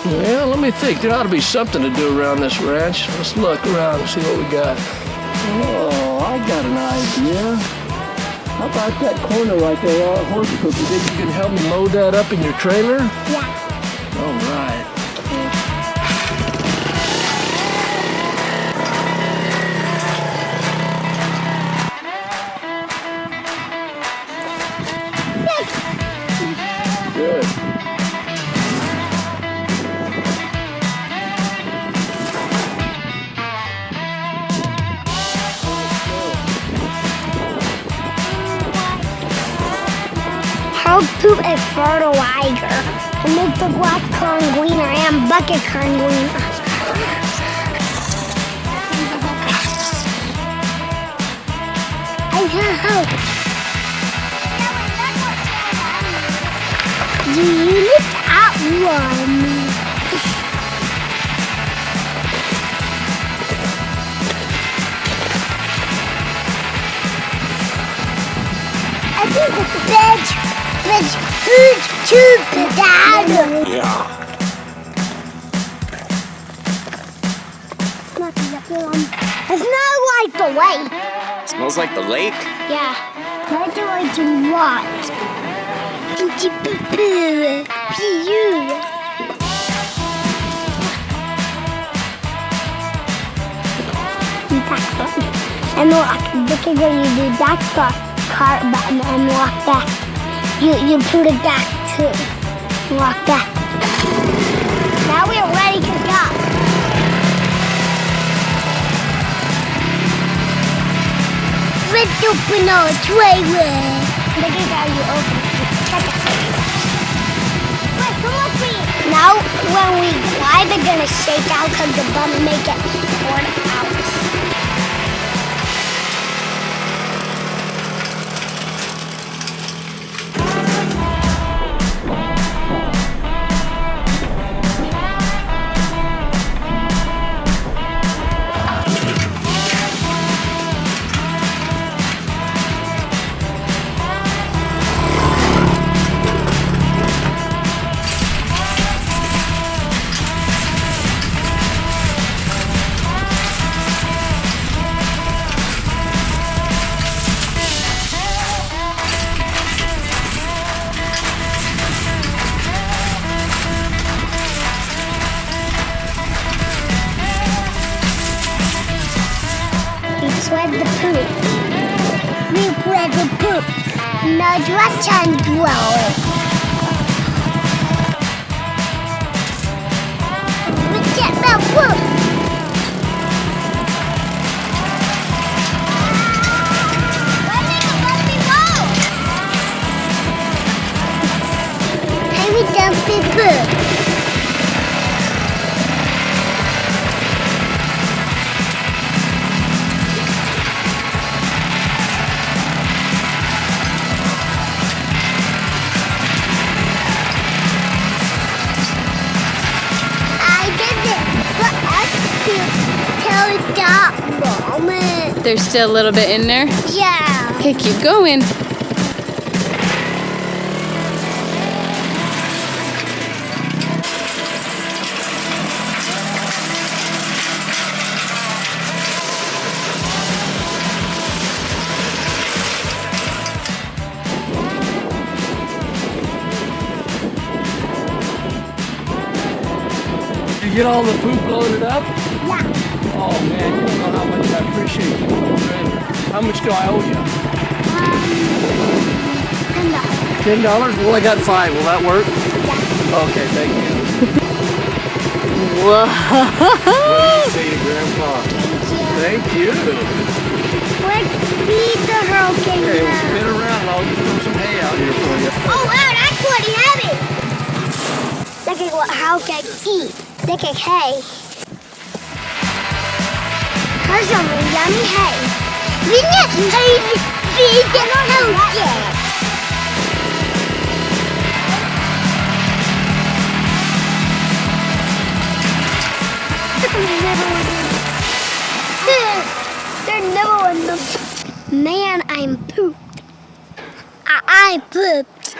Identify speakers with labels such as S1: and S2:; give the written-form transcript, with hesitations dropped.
S1: Well, let me think. There ought to be something to do around this ranch. Let's look around and see what we got. Oh, I got an idea. How about that corner right there, all horse poop? You think you can help me load that up in your trailer?
S2: Yeah.
S1: All right. Good.
S2: How poop is fertilizer? It makes the black corn greener and bucket corn greener. I can't help. You look at one. I think it's a big, huge tube down.
S1: Yeah.
S2: It's not like the lake.
S3: Smells like the lake?
S2: Yeah. Not like what? And look at when you do that cart button and walk back. You put it back too. Walk back. Now we're ready to go. Let's open our trailer. Look at how you open it. Check it. Wait, come on, please. Now, when we glide, they're gonna shake out because the bum make it pour out. Sweat the poop. We sweat the poop. Now let's undwell it. We get the poop. Let me go. Hey, we dump the poop.
S4: There's still a little bit in there?
S2: Yeah.
S4: Okay, keep going.
S1: Did you get all the poop loaded up?
S2: Yeah.
S1: Oh man, you don't know how much I appreciate you. How much do I owe you?
S2: $10.
S1: $10? Well, I got $5. Will that work?
S2: Yeah.
S1: Okay, thank you.
S4: Whoa!
S1: What do you say to Grandpa? Thank you.
S2: Let's feed the hurricane.
S1: Okay, we'll spin around and I'll throw some hay out here for you.
S2: Oh wow, that's pretty heavy. Look at what hurricane eat. Look at hay. Here's some yummy hay. We need to feed the hurricane. They're never enough. Man, I'm pooped. I pooped.